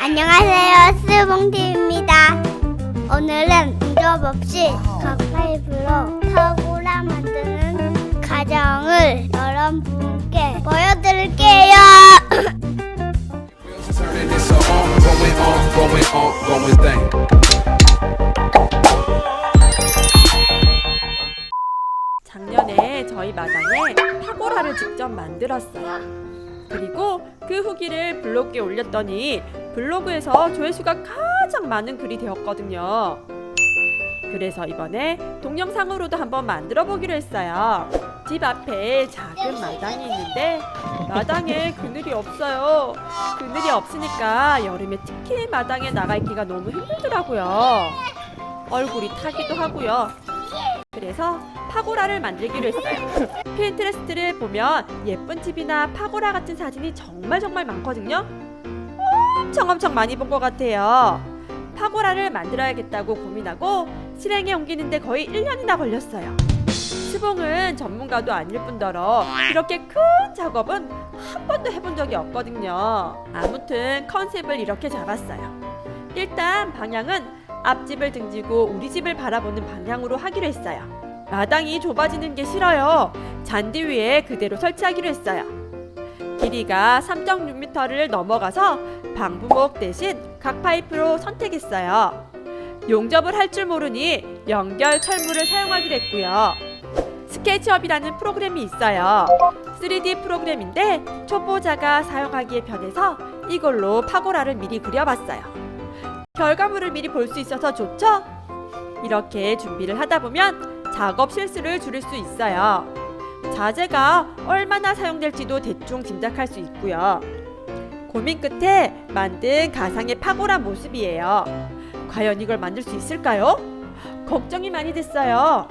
안녕하세요, 스봉디입니다. 오늘은 문접 없이 각파이프로 타고라 만드는 과정을 여러분께 보여드릴게요. 작년에 저희 마당에 파고라를 직접 만들었어요. 그리고 그 후기를 블로그에 올렸더니 블로그에서 조회수가 가장 많은 글이 되었거든요. 그래서 이번에 동영상으로도 한번 만들어 보기로 했어요. 집 앞에 작은 마당이 있는데 마당에 그늘이 없어요. 그늘이 없으니까 여름에 특히 마당에 나가 있기가 너무 힘들더라고요. 얼굴이 타기도 하고요. 그래서 파고라를 만들기로 했어요. 핀트레스트를 보면 예쁜 집이나 파고라 같은 사진이 정말 많거든요. 엄청 많이 본 것 같아요. 파고라를 만들어야겠다고 고민하고 실행에 옮기는데 거의 1년이나 걸렸어요. 스봉은 전문가도 아닐 뿐더러 이렇게 큰 작업은 한 번도 해본 적이 없거든요. 아무튼 컨셉을 이렇게 잡았어요. 일단 방향은 앞집을 등지고 우리 집을 바라보는 방향으로 하기로 했어요. 마당이 좁아지는 게 싫어요. 잔디 위에 그대로 설치하기로 했어요. 길이가 3.6m를 넘어가서 방부목 대신 각파이프로 선택했어요. 용접을 할 줄 모르니 연결 철물을 사용하기로 했고요. 스케치업이라는 프로그램이 있어요. 3D 프로그램인데 초보자가 사용하기에 편해서 이걸로 파고라를 미리 그려봤어요. 결과물을 미리 볼 수 있어서 좋죠? 이렇게 준비를 하다 보면 작업 실수를 줄일 수 있어요. 자재가 얼마나 사용될지도 대충 짐작할 수 있고요. 고민 끝에 만든 가상의 파고라 모습이에요. 과연 이걸 만들 수 있을까요? 걱정이 많이 됐어요.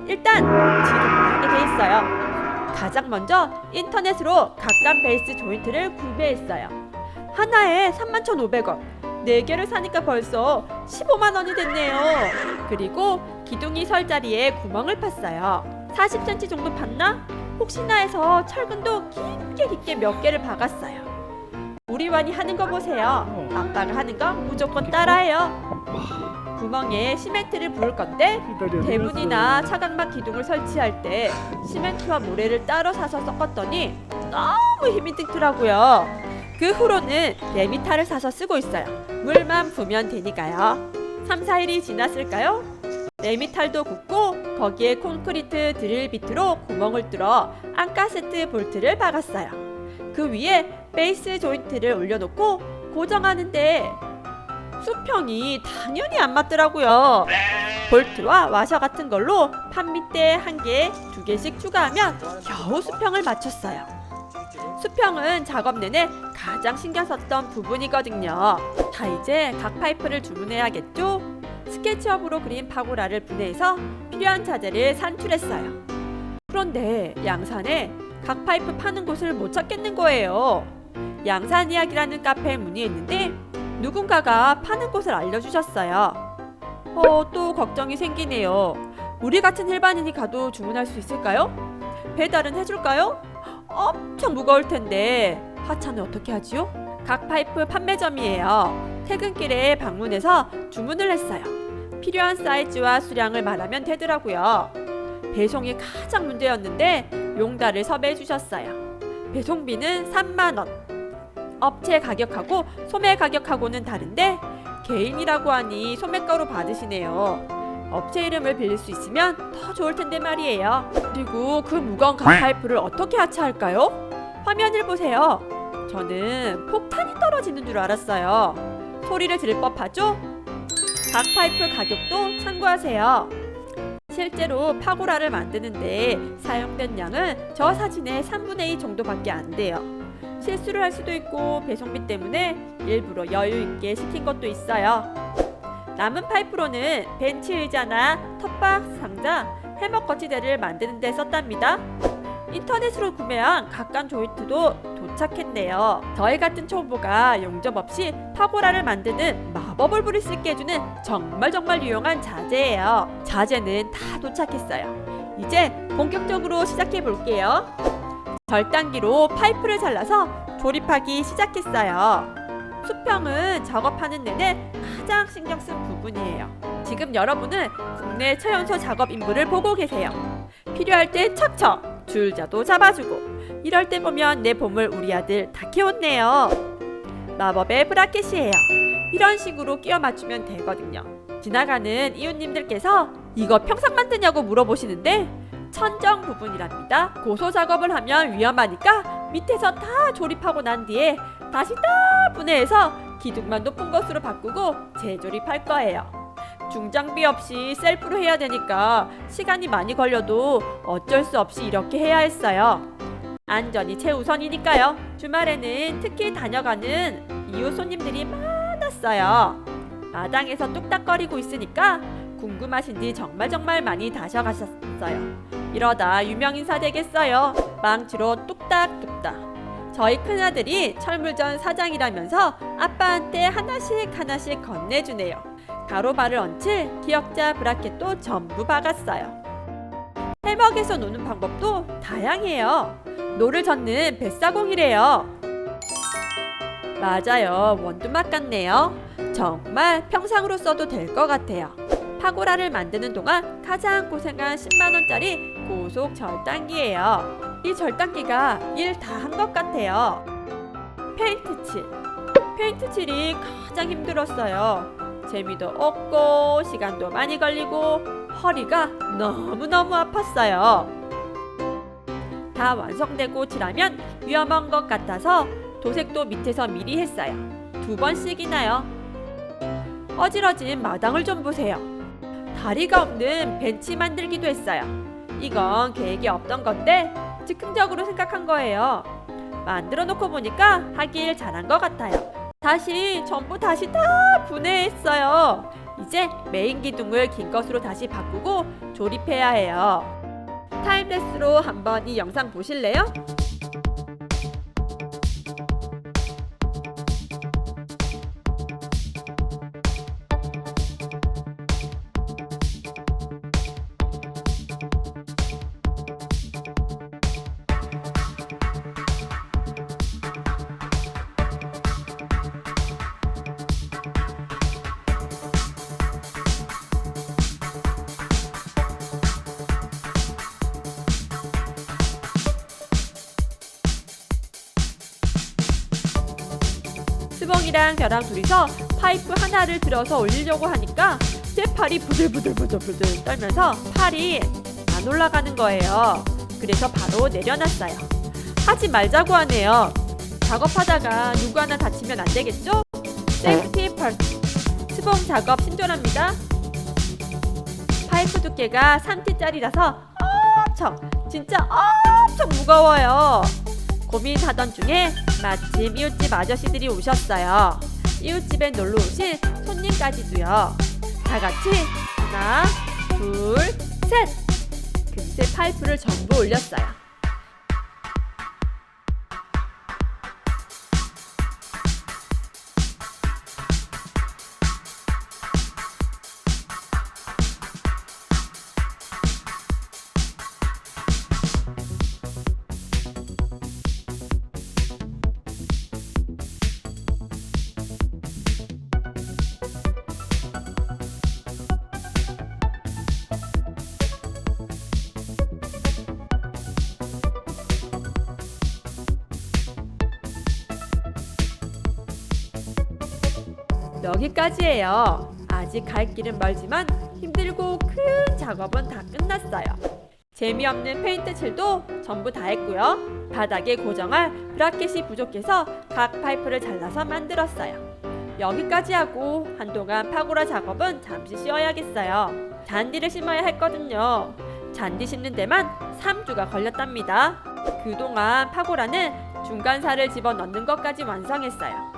일단 지름을 하게 돼 있어요. 가장 먼저 인터넷으로 각각 베이스 조인트를 구매했어요. 하나에 31,500원. 4개를 사니까 벌써 15만 원이 됐네요. 그리고 기둥이 설 자리에 구멍을 팠어요. 40cm 정도 팠나? 혹시나 해서 철근도 깊게 몇 개를 박았어요. 우리 완이 하는 거 보세요. 아빠가 하는 거 무조건 따라해요. 구멍에 시멘트를 부을 건데 대문이나 차각막 기둥을 설치할 때 시멘트와 모래를 따로 사서 섞었더니 너무 힘이 들더라고요. 그 후로는 레미탈을 사서 쓰고 있어요. 물만 부으면 되니까요. 3-4일이 지났을까요? 레미탈도 굳고 거기에 콘크리트 드릴 비트로 구멍을 뚫어 안가세트 볼트를 박았어요. 그 위에 베이스 조인트를 올려놓고 고정하는데 수평이 당연히 안 맞더라고요. 볼트와 와셔 같은 걸로 판 밑에 1개, 2개씩 추가하면 겨우 수평을 맞췄어요. 수평은 작업 내내 가장 신경 썼던 부분이거든요. 자, 이제 각 파이프를 주문해야겠죠? 스케치업으로 그린 파고라를 분해해서 필요한 자재를 산출했어요. 그런데 양산에 각 파이프 파는 곳을 못 찾겠는 거예요. 양산 이야기라는 카페에 문의했는데 누군가가 파는 곳을 알려주셨어요. 또 걱정이 생기네요. 우리 같은 일반인이 가도 주문할 수 있을까요? 배달은 해줄까요? 엄청 무거울 텐데 하차는 어떻게 하지요? 각 파이프 판매점이에요. 퇴근길에 방문해서 주문을 했어요. 필요한 사이즈와 수량을 말하면 되더라고요. 배송이 가장 문제였는데 용달을 섭외해 주셨어요. 배송비는 3만 원. 업체 가격하고 소매 가격하고는 다른데 개인이라고 하니 소매가로 받으시네요. 업체 이름을 빌릴 수 있으면 더 좋을 텐데 말이에요. 그리고 그 무거운 각파이프를 어떻게 하차할까요? 화면을 보세요. 저는 폭탄이 떨어지는 줄 알았어요. 소리를 들을 법하죠? 각파이프 가격도 참고하세요. 실제로 파고라를 만드는데 사용된 양은 저 사진의 3분의 2 정도밖에 안 돼요. 실수를 할 수도 있고 배송비 때문에 일부러 여유 있게 시킨 것도 있어요. 남은 파이프로는 벤치 의자나 텃밭 상자, 해먹 거치대를 만드는 데 썼답니다. 인터넷으로 구매한 각각 조인트도 도착했네요. 저희 같은 초보가 용접 없이 파고라를 만드는 마법을 부릴 수 있게 해주는 정말 유용한 자재예요. 자재는 다 도착했어요. 이제 본격적으로 시작해 볼게요. 절단기로 파이프를 잘라서 조립하기 시작했어요. 수평은 작업하는 내내 가장 신경 쓴 부분이에요. 지금 여러분은 국내 최연소 작업 인물을 보고 계세요. 필요할 때 척척 줄자도 잡아주고, 이럴 때 보면 내 보물 우리 아들 다 키웠네요. 마법의 브라켓이에요. 이런 식으로 끼워 맞추면 되거든요. 지나가는 이웃님들께서 이거 평상 만드냐고 물어보시는데 천정 부분이랍니다. 고소 작업을 하면 위험하니까 밑에서 다 조립하고 난 뒤에 다시 다 분해해서 기둥만 높은 것으로 바꾸고 재조립할 거예요. 중장비 없이 셀프로 해야 되니까 시간이 많이 걸려도 어쩔 수 없이 이렇게 해야 했어요. 안전이 최우선이니까요. 주말에는 특히 다녀가는 이웃 손님들이 많았어요. 마당에서 뚝딱거리고 있으니까 궁금하신지 정말 많이 다셔가셨어요. 이러다 유명인사 되겠어요. 망치로 뚝딱뚝딱. 저희 큰아들이 철물점 사장이라면서 아빠한테 하나씩 건네주네요. 가로발을 얹힐 기역자 브라켓도 전부 박았어요. 해먹에서 노는 방법도 다양해요. 노를 젓는 뱃사공이래요. 맞아요. 원두막 같네요. 정말 평상으로 써도 될 것 같아요. 파고라를 만드는 동안 가장 고생한 10만원짜리 고속 절단기예요. 이 절단기가 일 다 한 것 같아요. 페인트 칠이 가장 힘들었어요. 재미도 없고 시간도 많이 걸리고 허리가 너무너무 아팠어요. 다 완성되고 칠하면 위험한 것 같아서 도색도 밑에서 미리 했어요. 2번씩이나요. 어지러진 마당을 좀 보세요. 다리가 없는 벤치 만들기도 했어요. 이건 계획이 없던 건데 즉흥적으로 생각한 거예요. 만들어 놓고 보니까 하길 잘한 것 같아요. 전부 다시 다 분해했어요. 이제 메인 기둥을 긴 것으로 다시 바꾸고 조립해야 해요. 타임랩스로 한번 이 영상 보실래요? 스봉이랑 저랑 둘이서 파이프 하나를 들어서 올리려고 하니까 제 팔이 부들부들 떨면서 팔이 안 올라가는 거예요. 그래서 바로 내려놨어요. 하지 말자고 하네요. 작업하다가 누구 하나 다치면 안 되겠죠? 세이프티 퍼스트. 스봉 작업 신조랍니다. 파이프 두께가 3T짜리라서 진짜 엄청 무거워요. 고민하던 중에 마침 이웃집 아저씨들이 오셨어요. 이웃집에 놀러 오신 손님까지도요. 다 같이 하나, 둘, 셋! 금세 파이프를 전부 올렸어요. 여기까지예요. 아직 갈 길은 멀지만 힘들고 큰 작업은 다 끝났어요. 재미없는 페인트 칠도 전부 다 했고요. 바닥에 고정할 브라켓이 부족해서 각 파이프를 잘라서 만들었어요. 여기까지 하고 한동안 파고라 작업은 잠시 쉬어야겠어요. 잔디를 심어야 했거든요. 잔디 심는 데만 3주가 걸렸답니다. 그동안 파고라는 중간사를 집어넣는 것까지 완성했어요.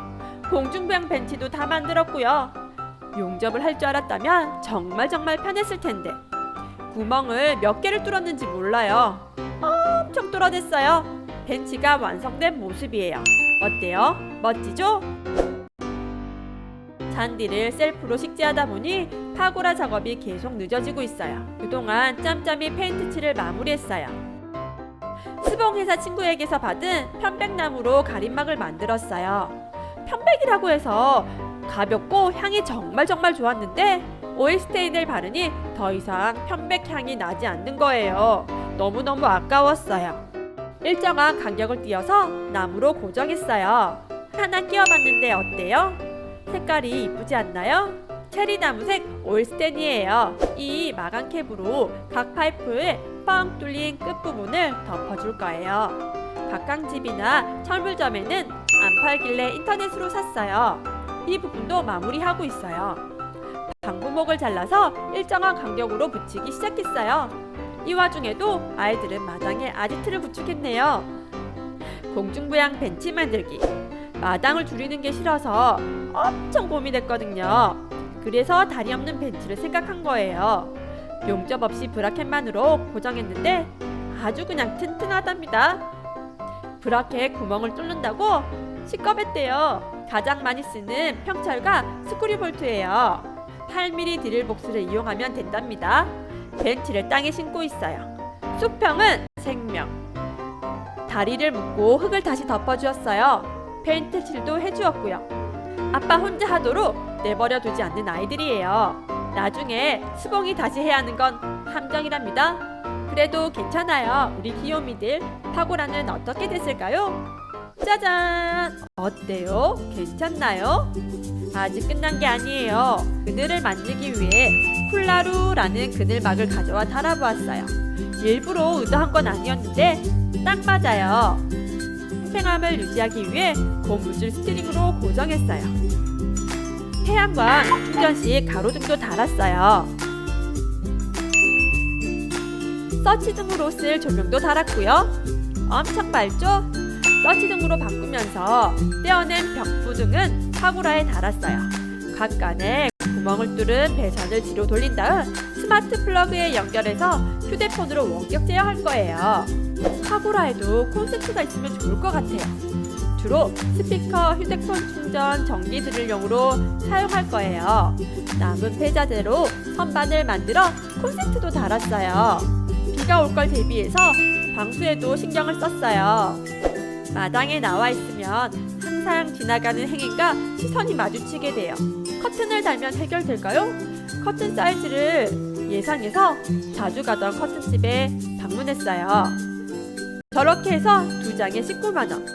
공중부양 벤치도 다 만들었고요. 용접을 할 줄 알았다면 정말 편했을 텐데 구멍을 몇 개를 뚫었는지 몰라요. 엄청 뚫어냈어요. 벤치가 완성된 모습이에요. 어때요? 멋지죠? 잔디를 셀프로 식재하다 보니 파고라 작업이 계속 늦어지고 있어요. 그동안 짬짬이 페인트 칠을 마무리했어요. 스봉 회사 친구에게서 받은 편백나무로 가림막을 만들었어요. 편백이라고 해서 가볍고 향이 정말 좋았는데 오일 스테인을 바르니 더 이상 편백 향이 나지 않는 거예요. 너무너무 아까웠어요. 일정한 간격을 띄어서 나무로 고정했어요. 하나 끼워봤는데 어때요? 색깔이 이쁘지 않나요? 체리 나무색 오일 스텐이에요. 이 마감 캡으로 각 파이프에 뻥 뚫린 끝부분을 덮어줄 거예요. 각광집이나 철물점에는 안 팔길래 인터넷으로 샀어요. 이 부분도 마무리하고 있어요. 방부목을 잘라서 일정한 간격으로 붙이기 시작했어요. 이 와중에도 아이들은 마당에 아지트를 구축했네요. 공중부양 벤치 만들기. 마당을 줄이는 게 싫어서 엄청 고민했거든요. 그래서 다리 없는 벤치를 생각한 거예요. 용접 없이 브라켓만으로 고정했는데 아주 그냥 튼튼하답니다. 브라켓 구멍을 뚫는다고 시겁했대요. 가장 많이 쓰는 평철과 스크류볼트예요. 8mm 드릴 복스를 이용하면 된답니다. 벤치를 땅에 신고 있어요. 수평은 생명. 다리를 묶고 흙을 다시 덮어주었어요. 페인트 칠도 해주었고요. 아빠 혼자 하도록 내버려 두지 않는 아이들이에요. 나중에 수봉이 다시 해야 하는 건 함정이랍니다. 그래도 괜찮아요. 우리 귀요미들. 파고라는 어떻게 됐을까요? 짜잔! 어때요? 괜찮나요? 아직 끝난 게 아니에요. 그늘을 만들기 위해 쿨라루라는 그늘막을 가져와 달아보았어요. 일부러 의도한 건 아니었는데 딱 맞아요. 팽팽함을 유지하기 위해 고무줄 스트링으로 고정했어요. 태양광 충전식 가로등도 달았어요. 서치등으로 쓸 조명도 달았고요. 엄청 밝죠? 서치등으로 바꾸면서 떼어낸 벽부등은 파고라에 달았어요. 각간에 구멍을 뚫은 배선을 뒤로 돌린 다음 스마트 플러그에 연결해서 휴대폰으로 원격 제어할 거예요. 파고라에도 콘센트가 있으면 좋을 것 같아요. 주로 스피커, 휴대폰 충전, 전기 드릴용으로 사용할 거예요. 남은 폐자재로 선반을 만들어 콘센트도 달았어요. 비가 올 걸 대비해서 방수에도 신경을 썼어요. 마당에 나와 있으면 항상 지나가는 행인과 시선이 마주치게 돼요. 커튼을 달면 해결될까요? 커튼 사이즈를 예상해서 자주 가던 커튼집에 방문했어요. 저렇게 해서 2장에 19만원.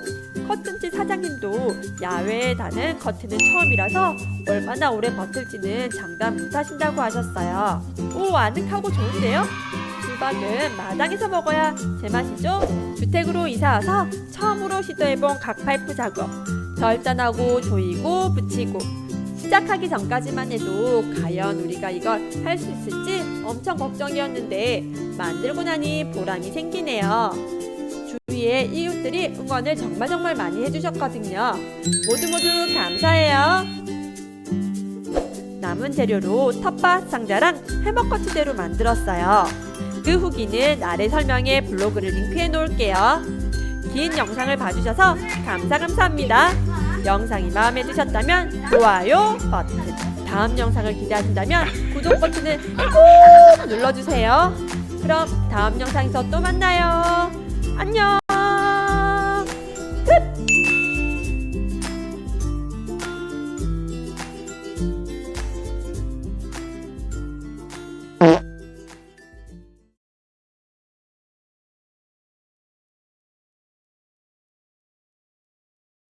커튼집 사장님도 야외에 다는 커튼은 처음이라서 얼마나 오래 버틸지는 장담 못하신다고 하셨어요. 오, 아늑하고 좋은데요? 수박은 마당에서 먹어야 제맛이죠? 주택으로 이사와서 처음으로 시도해본 각파이프 작업. 절단하고 조이고 붙이고. 시작하기 전까지만 해도 과연 우리가 이걸 할 수 있을지 엄청 걱정이었는데 만들고 나니 보람이 생기네요. 주위에 이웃들이 응원을 정말 많이 해주셨거든요. 모두 감사해요. 남은 재료로 텃밭 상자랑 해먹거치대로 만들었어요. 그 후기는 아래 설명에 블로그를 링크해 놓을게요. 긴 영상을 봐주셔서 감사합니다. 영상이 마음에 드셨다면 좋아요 버튼, 다음 영상을 기대하신다면 구독 버튼을 꾹 눌러주세요. 그럼 다음 영상에서 또 만나요. 안녕.